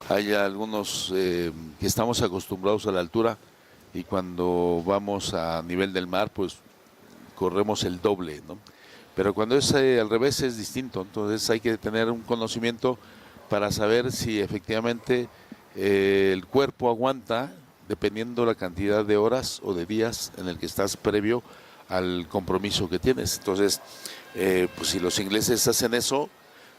Hay algunos que estamos acostumbrados a la altura y cuando vamos a nivel del mar, pues corremos el doble, ¿no? Pero cuando es al revés es distinto, entonces hay que tener un conocimiento para saber si efectivamente el cuerpo aguanta dependiendo la cantidad de horas o de días en el que estás previo al compromiso que tienes. Entonces, pues si los ingleses hacen eso,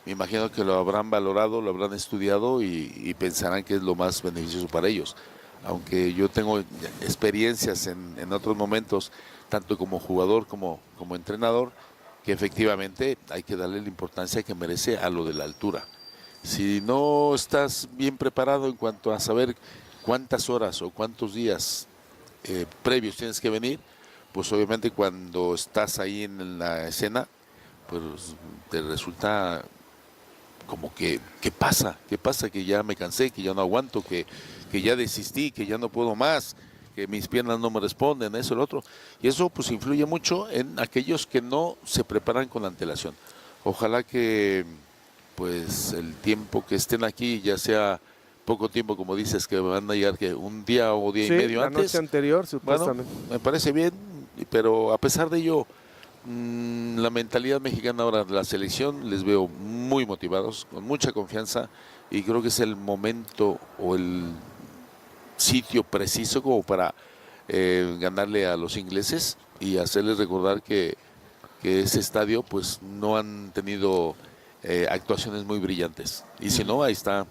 me imagino que lo habrán valorado, lo habrán estudiado y pensarán que es lo más beneficioso para ellos. Aunque yo tengo experiencias en otros momentos, tanto como jugador como entrenador, que efectivamente hay que darle la importancia que merece a lo de la altura. Si no estás bien preparado en cuanto a saber cuántas horas o cuántos días previos tienes que venir, pues obviamente cuando estás ahí en la escena, pues te resulta como que, ¿qué pasa? ¿Qué pasa? Que ya me cansé, que ya no aguanto, que ya desistí, que ya no puedo más, que mis piernas no me responden, eso, el otro. Y eso pues influye mucho en aquellos que no se preparan con antelación. Ojalá que pues el tiempo que estén aquí, ya sea poco tiempo, como dices, que van a llegar que un día o día y medio antes. La noche anterior, supuestamente. Bueno, me parece bien, pero a pesar de ello, la mentalidad mexicana ahora de la selección les veo muy motivados, con mucha confianza, y creo que es el momento o el sitio preciso como para ganarle a los ingleses y hacerles recordar que ese estadio pues no han tenido actuaciones muy brillantes. Y si no, ahí está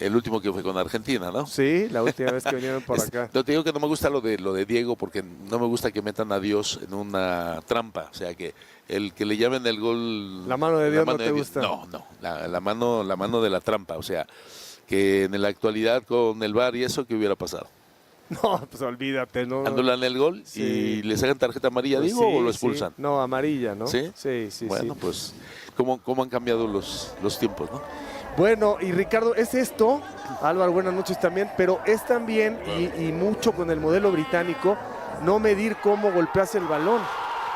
el último que fue con Argentina, ¿no? Sí, la última vez que vinieron por acá. Yo te digo que no me gusta lo de Diego, porque no me gusta que metan a Dios en una trampa. O sea, que el que le llamen el gol... La mano de Dios no te gusta. No, la mano de la trampa. O sea, que en la actualidad con el VAR y eso, ¿qué hubiera pasado? No, pues olvídate, ¿no? Anulan el gol y le sacan tarjeta amarilla, Pues digo, o lo expulsan. Sí. No, amarilla, ¿no? Sí. Bueno, pues, ¿cómo han cambiado los tiempos, no? Bueno, y Ricardo, es esto, Álvaro, buenas noches también, pero es también, y mucho con el modelo británico, no medir cómo golpeas el balón,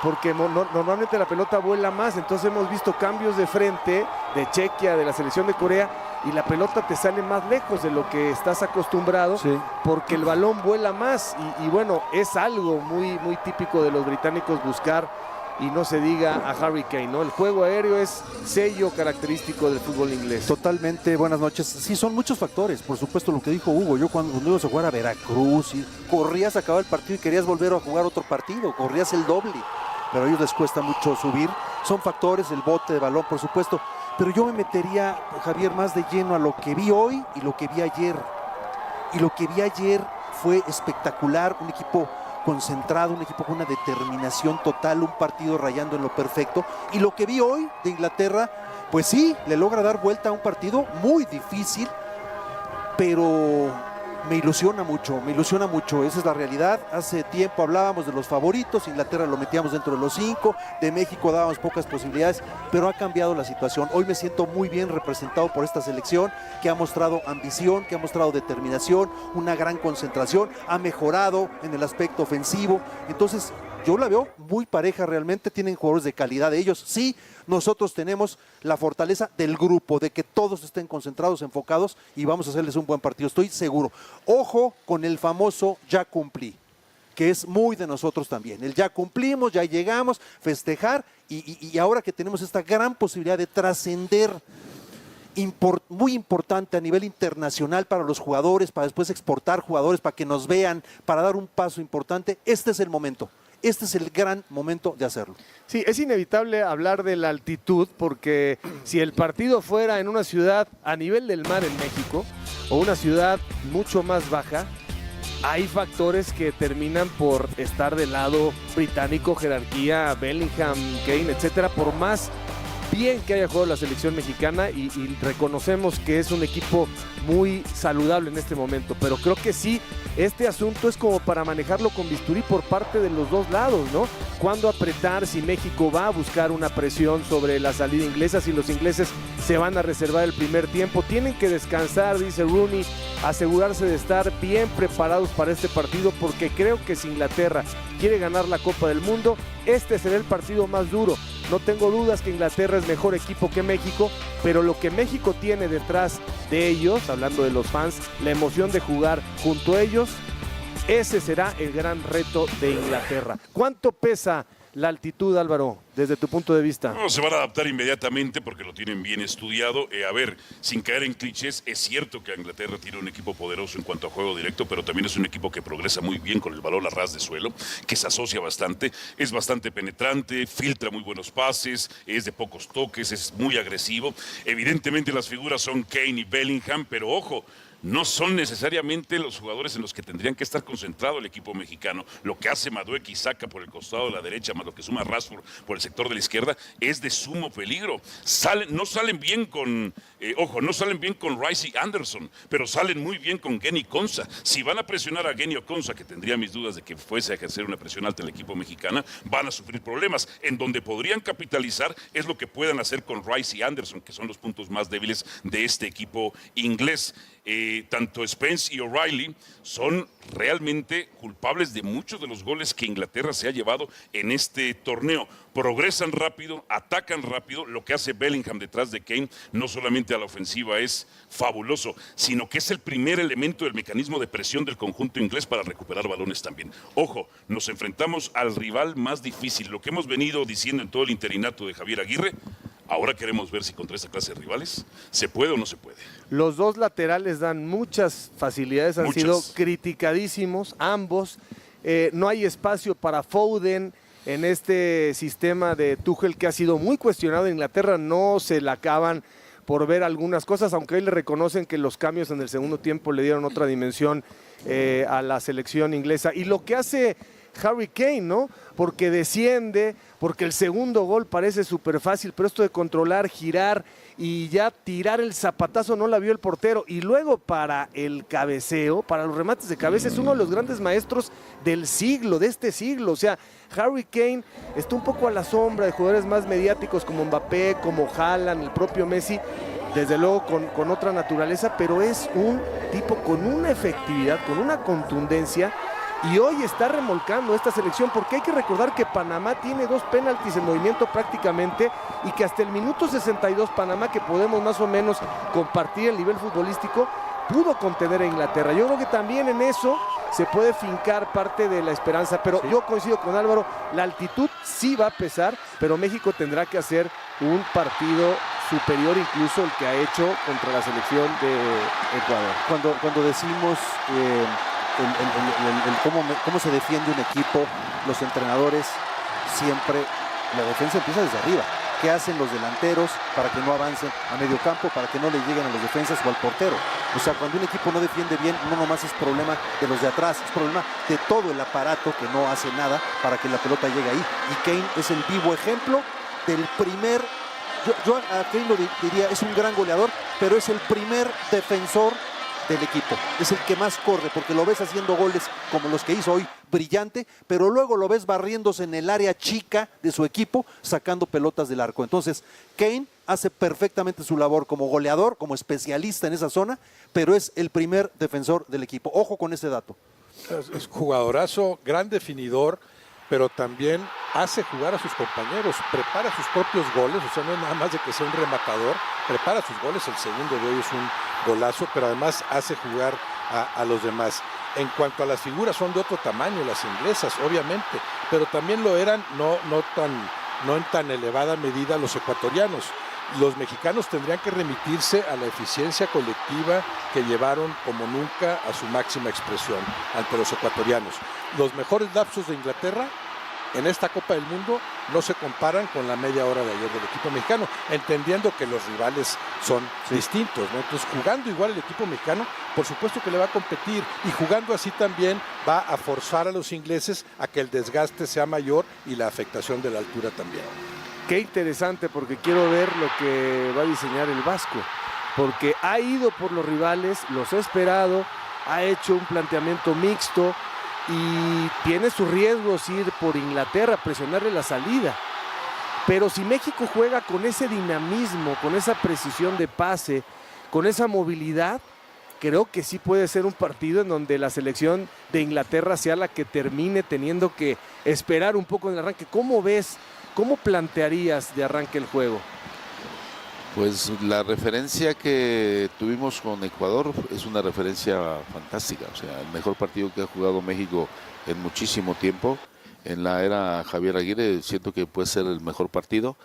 porque normalmente la pelota vuela más, entonces hemos visto cambios de frente de Chequia, de la selección de Corea, y la pelota te sale más lejos de lo que estás acostumbrado, porque el balón vuela más, y bueno, es algo muy, muy típico de los británicos buscar. Y no se diga a Harry Kane, ¿no? El juego aéreo es sello característico del fútbol inglés. Totalmente, buenas noches. Sí, son muchos factores, por supuesto, lo que dijo Hugo. Yo cuando ibas a jugar a Veracruz, y corrías a acabar el partido y querías volver a jugar otro partido, corrías el doble, pero a ellos les cuesta mucho subir. Son factores, el bote de balón, por supuesto, pero yo me metería, Javier, más de lleno a lo que vi hoy y lo que vi ayer. Y lo que vi ayer fue espectacular, un equipo concentrado, un equipo con una determinación total, un partido rayando en lo perfecto. Y lo que vi hoy de Inglaterra, pues sí, le logra dar vuelta a un partido muy difícil, pero me ilusiona mucho, esa es la realidad. Hace tiempo hablábamos de los favoritos, Inglaterra lo metíamos dentro de los 5, de México dábamos pocas posibilidades, pero ha cambiado la situación. Hoy me siento muy bien representado por esta selección que ha mostrado ambición, que ha mostrado determinación, una gran concentración, ha mejorado en el aspecto ofensivo. Entonces yo la veo muy pareja realmente, tienen jugadores de calidad ellos, sí. Nosotros tenemos la fortaleza del grupo, de que todos estén concentrados, enfocados, y vamos a hacerles un buen partido, estoy seguro. Ojo con el famoso ya cumplí, que es muy de nosotros también. El ya cumplimos, ya llegamos, festejar, y ahora que tenemos esta gran posibilidad de trascender, muy importante a nivel internacional para los jugadores, para después exportar jugadores, para que nos vean, para dar un paso importante, este es el momento. Este es el gran momento de hacerlo. Sí, es inevitable hablar de la altitud, porque si el partido fuera en una ciudad a nivel del mar en México o una ciudad mucho más baja, hay factores que terminan por estar del lado británico, jerarquía, Bellingham, Kane, etcétera, por más bien que haya jugado la selección mexicana, y reconocemos que es un equipo muy saludable en este momento, pero creo que sí, este asunto es como para manejarlo con bisturí por parte de los dos lados, ¿no? Cuándo apretar, si México va a buscar una presión sobre la salida inglesa, si los ingleses se van a reservar el primer tiempo, tienen que descansar, dice Rooney, asegurarse de estar bien preparados para este partido, porque creo que si Inglaterra quiere ganar la Copa del Mundo, este será el partido más duro. no tengo dudas que Inglaterra es mejor equipo que México, pero lo que México tiene detrás de ellos, hablando de los fans, la emoción de jugar junto a ellos, ese será el gran reto de Inglaterra. ¿Cuánto pesa la altitud, Álvaro, desde tu punto de vista? No, se van a adaptar inmediatamente porque lo tienen bien estudiado. A ver, sin caer en clichés, es cierto que Inglaterra tiene un equipo poderoso en cuanto a juego directo, pero también es un equipo que progresa muy bien con el balón a ras de suelo, que se asocia bastante, es bastante penetrante, filtra muy buenos pases, es de pocos toques, es muy agresivo. Evidentemente las figuras son Kane y Bellingham, pero ojo, no son necesariamente los jugadores en los que tendrían que estar concentrado el equipo mexicano. Lo que hace Madueke y saca por el costado de la derecha, más lo que suma Rashford por el sector de la izquierda, es de sumo peligro. No salen bien con, no salen bien con Rice y Anderson, pero salen muy bien con Geni Konsa. Si van a presionar a Geni o Konsa, que tendría mis dudas de que fuese a ejercer una presión alta en el equipo mexicano, van a sufrir problemas. En donde podrían capitalizar es lo que puedan hacer con Rice y Anderson, que son los puntos más débiles de este equipo inglés. Tanto Spence y O'Reilly son realmente culpables de muchos de los goles que Inglaterra se ha llevado en este torneo. Progresan rápido, atacan rápido. Lo que hace Bellingham detrás de Kane, no solamente a la ofensiva es fabuloso, sino que es el primer elemento del mecanismo de presión del conjunto inglés para recuperar balones también. Ojo, nos enfrentamos al rival más difícil. Lo que hemos venido diciendo en todo el interinato de Javier Aguirre, ahora queremos ver si contra esta clase de rivales se puede o no se puede. Los dos laterales dan muchas facilidades, han sido criticadísimos ambos. No hay espacio para Foden en este sistema de Tuchel que ha sido muy cuestionado. En Inglaterra no se la acaban por ver algunas cosas, aunque hoy le reconocen que los cambios en el segundo tiempo le dieron otra dimensión a la selección inglesa. Y lo que hace Harry Kane, ¿no? Porque desciende, porque el segundo gol parece súper fácil, pero esto de controlar, girar y ya tirar el zapatazo no la vio el portero. Y luego para el cabeceo, para los remates de cabeza, es uno de los grandes maestros del siglo, de este siglo. O sea, Harry Kane está un poco a la sombra de jugadores más mediáticos como Mbappé, como Haaland, el propio Messi, desde luego con otra naturaleza, pero es un tipo con una efectividad, con una contundencia. Y hoy está remolcando esta selección, porque hay que recordar que Panamá tiene 2 penaltis en movimiento prácticamente, y que hasta el minuto 62 Panamá, que podemos más o menos compartir el nivel futbolístico, pudo contener a Inglaterra. Yo creo que también en eso se puede fincar parte de la esperanza, pero sí, yo coincido con Álvaro, la altitud sí va a pesar, pero México tendrá que hacer un partido superior incluso el que ha hecho contra la selección de Ecuador. Cuando decimos cómo se defiende un equipo, los entrenadores siempre, la defensa empieza desde arriba. ¿Qué hacen los delanteros para que no avancen a medio campo, para que no le lleguen a los defensas o al portero? O sea, cuando un equipo no defiende bien, no nomás es problema de los de atrás, es problema de todo el aparato que no hace nada para que la pelota llegue ahí. Y Kane es el vivo ejemplo del primer, yo a Kane lo diría, es un gran goleador, pero es el primer defensor del equipo, es el que más corre, porque lo ves haciendo goles como los que hizo hoy, brillante, pero luego lo ves barriéndose en el área chica de su equipo, sacando pelotas del arco. Entonces, Kane hace perfectamente su labor como goleador, como especialista en esa zona, pero es el primer defensor del equipo. Ojo con ese dato. Es jugadorazo, gran definidor, pero también hace jugar a sus compañeros, prepara sus propios goles, o sea, no es nada más de que sea un rematador, prepara sus goles, el segundo de hoy es un golazo, pero además hace jugar a los demás. En cuanto a las figuras, son de otro tamaño las inglesas, obviamente, pero también lo eran, no en tan elevada medida los ecuatorianos. Los mexicanos tendrían que remitirse a la eficiencia colectiva que llevaron como nunca a su máxima expresión ante los ecuatorianos. Los mejores lapsos de Inglaterra en esta Copa del Mundo no se comparan con la media hora de ayer del equipo mexicano, entendiendo que los rivales son distintos, ¿no? Entonces, jugando igual el equipo mexicano, por supuesto que le va a competir, y jugando así también va a forzar a los ingleses a que el desgaste sea mayor y la afectación de la altura también. Qué interesante, porque quiero ver lo que va a diseñar el Vasco, porque ha ido por los rivales, los ha esperado, ha hecho un planteamiento mixto y tiene sus riesgos ir por Inglaterra, presionarle la salida. Pero si México juega con ese dinamismo, con esa precisión de pase, con esa movilidad, creo que sí puede ser un partido en donde la selección de Inglaterra sea la que termine teniendo que esperar un poco en el arranque. ¿Cómo ves ¿Cómo plantearías de arranque el juego? Pues la referencia que tuvimos con Ecuador es una referencia fantástica, o sea, el mejor partido que ha jugado México en muchísimo tiempo. En la era Javier Aguirre siento que puede ser el mejor partido.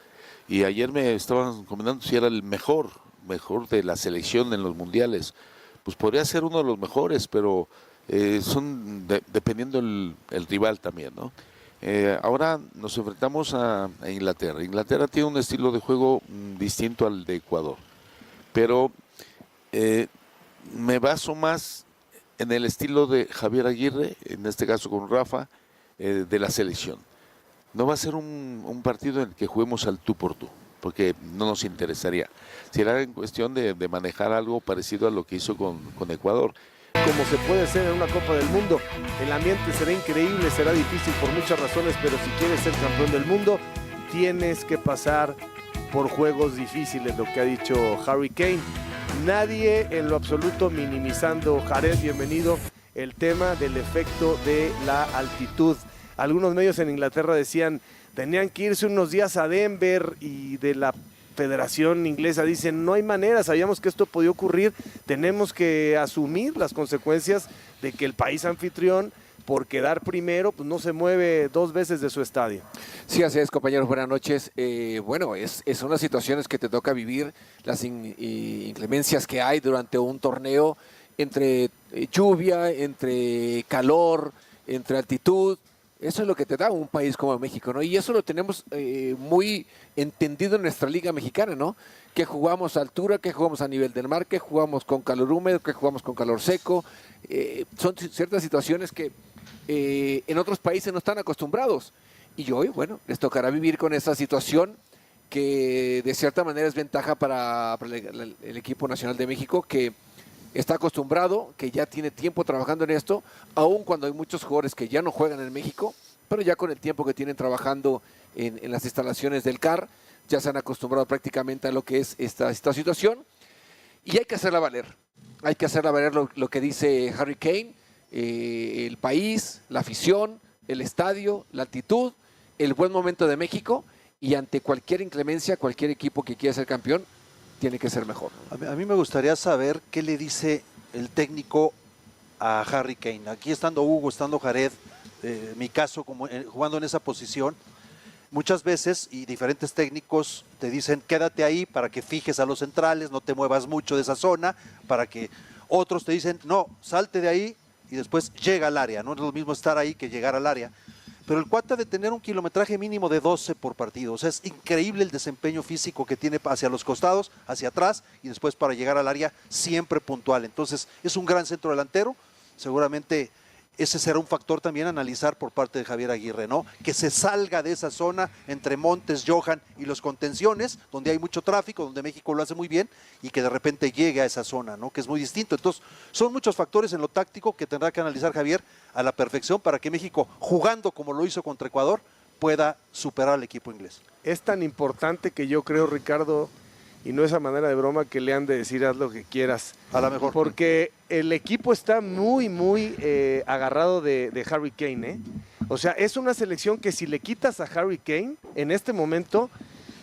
Y ayer me estaban comentando si era el mejor de la selección en los mundiales. Pues podría ser uno de los mejores, pero dependiendo el rival también, ¿no? Ahora nos enfrentamos a Inglaterra. Inglaterra tiene un estilo de juego distinto al de Ecuador, pero me baso más en el estilo de Javier Aguirre, en este caso con Rafa, de la selección. No va a ser un partido en el que juguemos al tú por tú, porque no nos interesaría. Será en cuestión de manejar algo parecido a lo que hizo con Ecuador. Como se puede hacer en una Copa del Mundo, el ambiente será increíble, será difícil por muchas razones, pero si quieres ser campeón del mundo, tienes que pasar por juegos difíciles, lo que ha dicho Harry Kane. Nadie en lo absoluto minimizando, Jared, bienvenido, el tema del efecto de la altitud. Algunos medios en Inglaterra decían, tenían que irse unos días a Denver, y de la Federación Inglesa dicen, no hay manera, sabíamos que esto podía ocurrir, tenemos que asumir las consecuencias de que el país anfitrión, por quedar primero, pues no se mueve 2 veces de su estadio. Sí, así es, compañeros, buenas noches. Bueno, son las situaciones que te toca vivir, las inclemencias que hay durante un torneo, entre lluvia, entre calor, entre altitud. Eso es lo que te da un país como México, ¿no? Y eso lo tenemos muy entendido en nuestra liga mexicana, ¿no? Que jugamos a altura, que jugamos a nivel del mar, que jugamos con calor húmedo, que jugamos con calor seco. Son ciertas situaciones que en otros países no están acostumbrados. Y hoy, bueno, les tocará vivir con esa situación que de cierta manera es ventaja para el equipo nacional de México, que está acostumbrado, que ya tiene tiempo trabajando en esto, aun cuando hay muchos jugadores que ya no juegan en México, pero ya con el tiempo que tienen trabajando en las instalaciones del CAR, ya se han acostumbrado prácticamente a lo que es esta situación, y hay que hacerla valer. Hay que hacerla valer lo que dice Harry Kane, el país, la afición, el estadio, la altitud, el buen momento de México, y ante cualquier inclemencia, cualquier equipo que quiera ser campeón, tiene que ser mejor. A mí me gustaría saber qué le dice el técnico a Harry Kane. Aquí estando Hugo, estando Jared, mi caso como jugando en esa posición, muchas veces y diferentes técnicos te dicen quédate ahí para que fijes a los centrales, no te muevas mucho de esa zona, para que otros te dicen no, salte de ahí y después llega al área. No es lo mismo estar ahí que llegar al área. Pero el cuate ha de tener un kilometraje mínimo de 12 por partido. O sea, es increíble el desempeño físico que tiene hacia los costados, hacia atrás y después para llegar al área siempre puntual. Entonces, es un gran centro delantero. Seguramente ese será un factor también a analizar por parte de Javier Aguirre, ¿no? Que se salga de esa zona entre Montes, Johan y los contenciones, donde hay mucho tráfico, donde México lo hace muy bien, y que de repente llegue a esa zona, ¿no? Que es muy distinto. Entonces, son muchos factores en lo táctico que tendrá que analizar Javier a la perfección para que México, jugando como lo hizo contra Ecuador, pueda superar al equipo inglés. Es tan importante que yo creo, Ricardo, y no esa manera de broma que le han de decir haz lo que quieras. A lo mejor. Porque el equipo está muy agarrado de Harry Kane, ¿eh? O sea, es una selección que si le quitas a Harry Kane, en este momento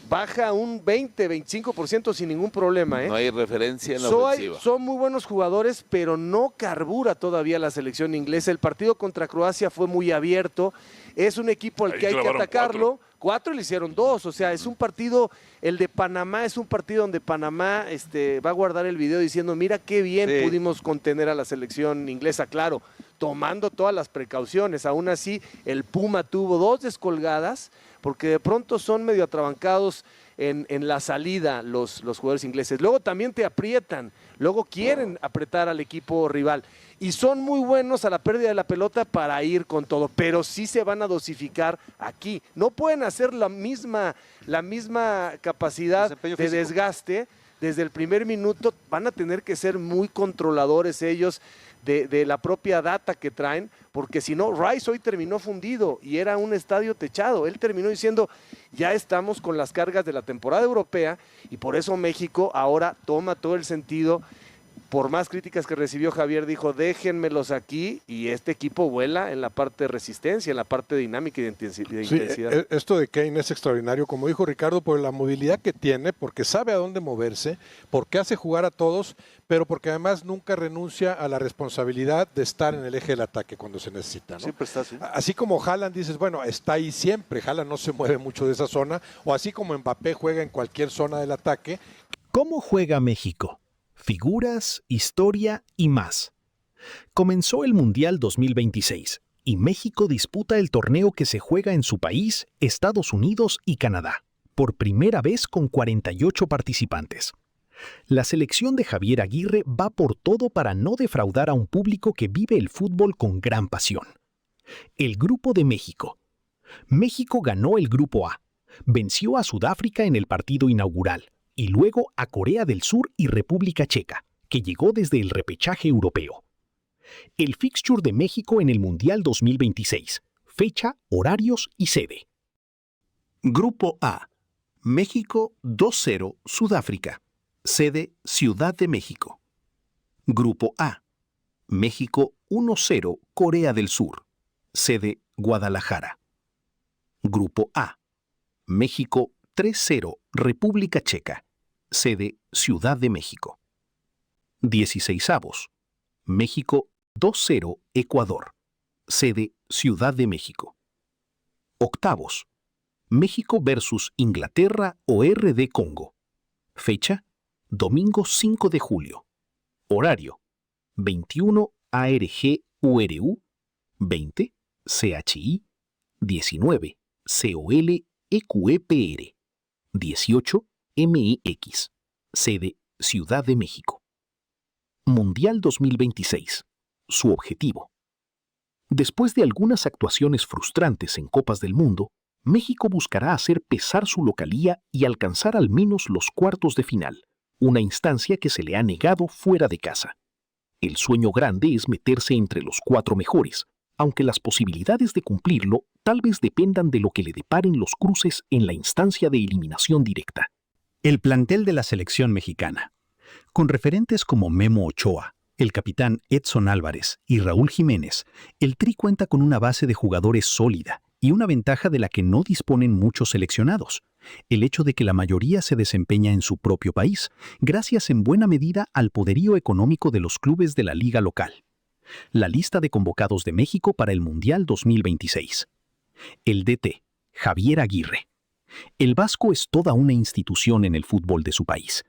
baja un 20-25% sin ningún problema, ¿eh? No hay referencia en la ofensiva. Son muy buenos jugadores, pero no carbura todavía la selección inglesa. El partido contra Croacia fue muy abierto. Es un equipo al que hay que atacarlo. 4 le hicieron 2, o sea, es un partido, el de Panamá es un partido donde Panamá va a guardar el video diciendo, mira qué bien pudimos contener a la selección inglesa, claro, tomando todas las precauciones. Aún así, el Puma tuvo 2 descolgadas, porque de pronto son medio atrabancados en la salida los jugadores ingleses. Luego también te aprietan, luego quieren apretar al equipo rival. Y son muy buenos a la pérdida de la pelota para ir con todo, pero sí se van a dosificar aquí. No pueden hacer la misma capacidad de desgaste desde el primer minuto. Van a tener que ser muy controladores ellos de la propia data que traen, porque si no, Rice hoy terminó fundido y era un estadio techado. Él terminó diciendo, ya estamos con las cargas de la temporada europea y por eso México ahora toma todo el sentido por más críticas que recibió Javier, dijo, déjenmelos aquí, y este equipo vuela en la parte de resistencia, en la parte dinámica y de intensidad. Esto de Kane es extraordinario, como dijo Ricardo, por la movilidad que tiene, porque sabe a dónde moverse, porque hace jugar a todos, pero porque además nunca renuncia a la responsabilidad de estar en el eje del ataque cuando se necesita, ¿no? Siempre está así. Así como Haaland, dices, bueno, está ahí siempre, Haaland no se mueve mucho de esa zona, o así como Mbappé juega en cualquier zona del ataque. ¿Cómo juega México? Figuras, historia y más. Comenzó el Mundial 2026 y México disputa el torneo que se juega en su país, Estados Unidos y Canadá, por primera vez con 48 participantes. La selección de Javier Aguirre va por todo para no defraudar a un público que vive el fútbol con gran pasión. El Grupo de México. México ganó el Grupo A, venció a Sudáfrica en el partido inaugural, y luego a Corea del Sur y República Checa, que llegó desde el repechaje europeo. El fixture de México en el Mundial 2026, fecha, horarios y sede. Grupo A. México 2-0 Sudáfrica, sede Ciudad de México. Grupo A. México 1-0 Corea del Sur, sede Guadalajara. Grupo A. México 3-0 República Checa, sede Ciudad de México. 16avos. México 2-0 Ecuador, sede Ciudad de México. Octavos. México versus Inglaterra o RD Congo. Fecha, domingo 5 de julio. Horario, 21 ARG URU, 20 CHI, 19 COL EQEPR, 18 MEX, sede Ciudad de México. Mundial 2026. Su objetivo. Después de algunas actuaciones frustrantes en Copas del Mundo, México buscará hacer pesar su localía y alcanzar al menos los cuartos de final, una instancia que se le ha negado fuera de casa. El sueño grande es meterse entre los 4 mejores, aunque las posibilidades de cumplirlo tal vez dependan de lo que le deparen los cruces en la instancia de eliminación directa. El plantel de la selección mexicana. Con referentes como Memo Ochoa, el capitán Edson Álvarez y Raúl Jiménez, el Tri cuenta con una base de jugadores sólida y una ventaja de la que no disponen muchos seleccionados, el hecho de que la mayoría se desempeña en su propio país, gracias en buena medida al poderío económico de los clubes de la liga local. La lista de convocados de México para el Mundial 2026. El DT, Javier Aguirre. El vasco es toda una institución en el fútbol de su país.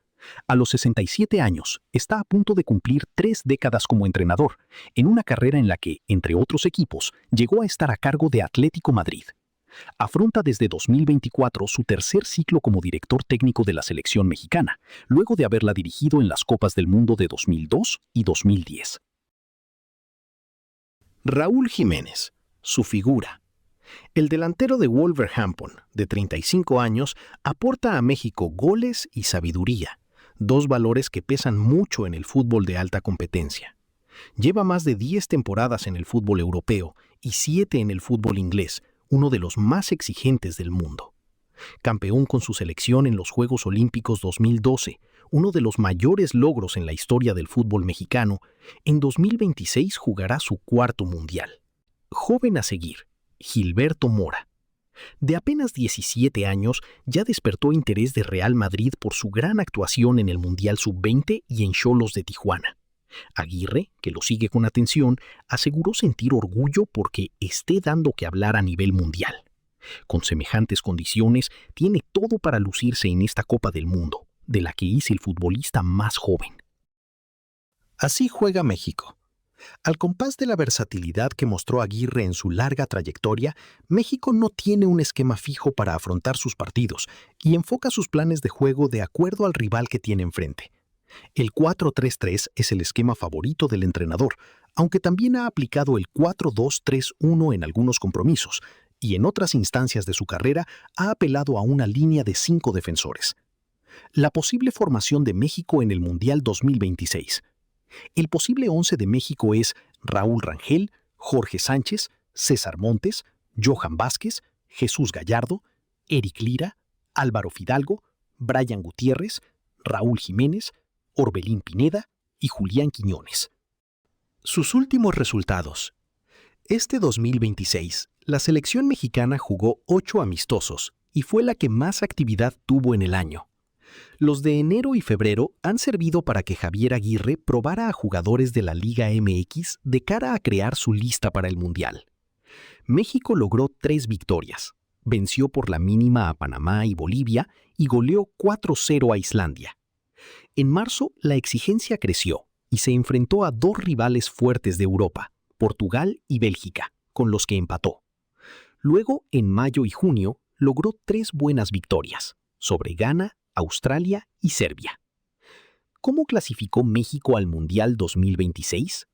A los 67 años, está a punto de cumplir 3 décadas como entrenador, en una carrera en la que, entre otros equipos, llegó a estar a cargo de Atlético Madrid. Afronta desde 2024 su tercer ciclo como director técnico de la selección mexicana, luego de haberla dirigido en las Copas del Mundo de 2002 y 2010. Raúl Jiménez, su figura. El delantero de Wolverhampton, de 35 años, aporta a México goles y sabiduría, 2 valores que pesan mucho en el fútbol de alta competencia. Lleva más de 10 temporadas en el fútbol europeo y 7 en el fútbol inglés, uno de los más exigentes del mundo. Campeón con su selección en los Juegos Olímpicos 2012, uno de los mayores logros en la historia del fútbol mexicano, en 2026 jugará su 4º mundial. Joven a seguir, Gilberto Mora. De apenas 17 años, ya despertó interés de Real Madrid por su gran actuación en el Mundial Sub-20 y en Xolos de Tijuana. Aguirre, que lo sigue con atención, aseguró sentir orgullo porque esté dando que hablar a nivel mundial. Con semejantes condiciones, tiene todo para lucirse en esta Copa del Mundo, de la que es el futbolista más joven. Así juega México. Al compás de la versatilidad que mostró Aguirre en su larga trayectoria, México no tiene un esquema fijo para afrontar sus partidos y enfoca sus planes de juego de acuerdo al rival que tiene enfrente. El 4-3-3 es el esquema favorito del entrenador, aunque también ha aplicado el 4-2-3-1 en algunos compromisos y en otras instancias de su carrera ha apelado a una línea de 5 defensores. La posible formación de México en el Mundial 2026. El posible 11 de México es Raúl Rangel, Jorge Sánchez, César Montes, Johan Vázquez, Jesús Gallardo, Eric Lira, Álvaro Fidalgo, Brian Gutiérrez, Raúl Jiménez, Orbelín Pineda y Julián Quiñones. Sus últimos resultados. Este 2026, la selección mexicana jugó 8 amistosos y fue la que más actividad tuvo en el año. Los de enero y febrero han servido para que Javier Aguirre probara a jugadores de la Liga MX de cara a crear su lista para el Mundial. México logró 3 victorias, venció por la mínima a Panamá y Bolivia y goleó 4-0 a Islandia. En marzo, la exigencia creció y se enfrentó a 2 rivales fuertes de Europa, Portugal y Bélgica, con los que empató. Luego, en mayo y junio, logró 3 buenas victorias, sobre Ghana, Australia y Serbia. ¿Cómo clasificó México al Mundial 2026?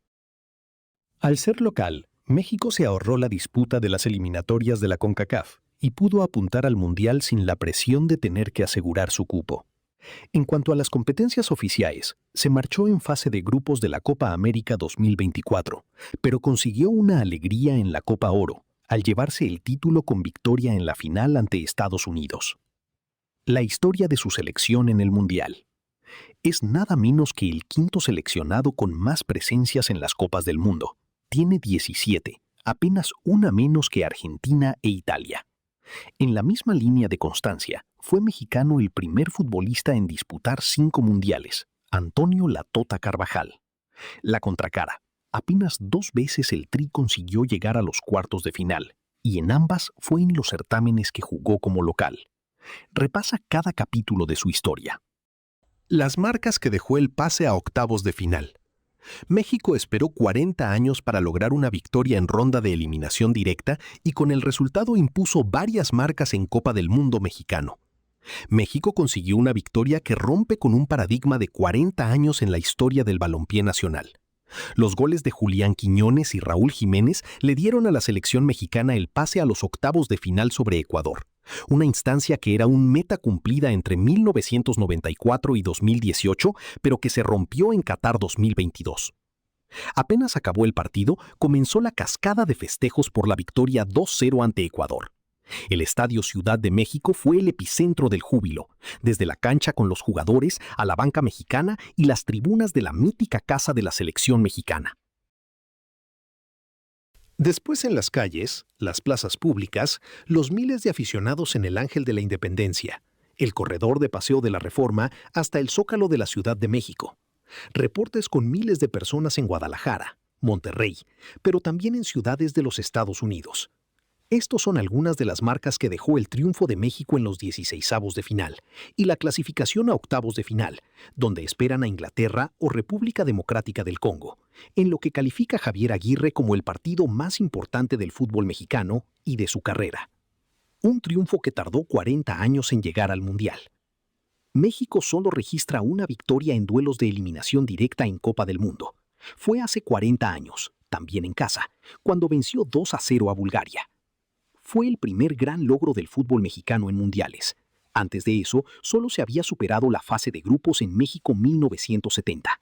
Al ser local, México se ahorró la disputa de las eliminatorias de la CONCACAF y pudo apuntar al Mundial sin la presión de tener que asegurar su cupo. En cuanto a las competencias oficiales, se marchó en fase de grupos de la Copa América 2024, pero consiguió una alegría en la Copa Oro, al llevarse el título con victoria en la final ante Estados Unidos. La historia de su selección en el Mundial. Es nada menos que el 5º seleccionado con más presencias en las Copas del Mundo. Tiene 17, apenas una menos que Argentina e Italia. En la misma línea de constancia, fue mexicano el primer futbolista en disputar 5 mundiales, Antonio "La Tota" Carvajal. La contracara, apenas 2 veces el Tri consiguió llegar a los cuartos de final, y en ambas fue en los certámenes que jugó como local. Repasa cada capítulo de su historia. Las marcas que dejó el pase a octavos de final. México esperó 40 años para lograr una victoria en ronda de eliminación directa y con el resultado impuso varias marcas en Copa del Mundo mexicano. México consiguió una victoria que rompe con un paradigma de 40 años en la historia del balompié nacional. Los goles de Julián Quiñones y Raúl Jiménez le dieron a la selección mexicana el pase a los octavos de final sobre Ecuador, una instancia que era un meta cumplida entre 1994 y 2018, pero que se rompió en Qatar 2022. Apenas acabó el partido, comenzó la cascada de festejos por la victoria 2-0 ante Ecuador. El Estadio Ciudad de México fue el epicentro del júbilo, desde la cancha con los jugadores a la banca mexicana y las tribunas de la mítica casa de la selección mexicana. Después en las calles, las plazas públicas, los miles de aficionados en el Ángel de la Independencia, el corredor de Paseo de la Reforma hasta el Zócalo de la Ciudad de México. Reportes con miles de personas en Guadalajara, Monterrey, pero también en ciudades de los Estados Unidos. Estos son algunas de las marcas que dejó el triunfo de México en los 16avos de final y la clasificación a octavos de final, donde esperan a Inglaterra o República Democrática del Congo, en lo que califica Javier Aguirre como el partido más importante del fútbol mexicano y de su carrera. Un triunfo que tardó 40 años en llegar al Mundial. México solo registra una victoria en duelos de eliminación directa en Copa del Mundo. Fue hace 40 años, también en casa, cuando venció 2-0 a Bulgaria. Fue el primer gran logro del fútbol mexicano en mundiales. Antes de eso, solo se había superado la fase de grupos en México 1970.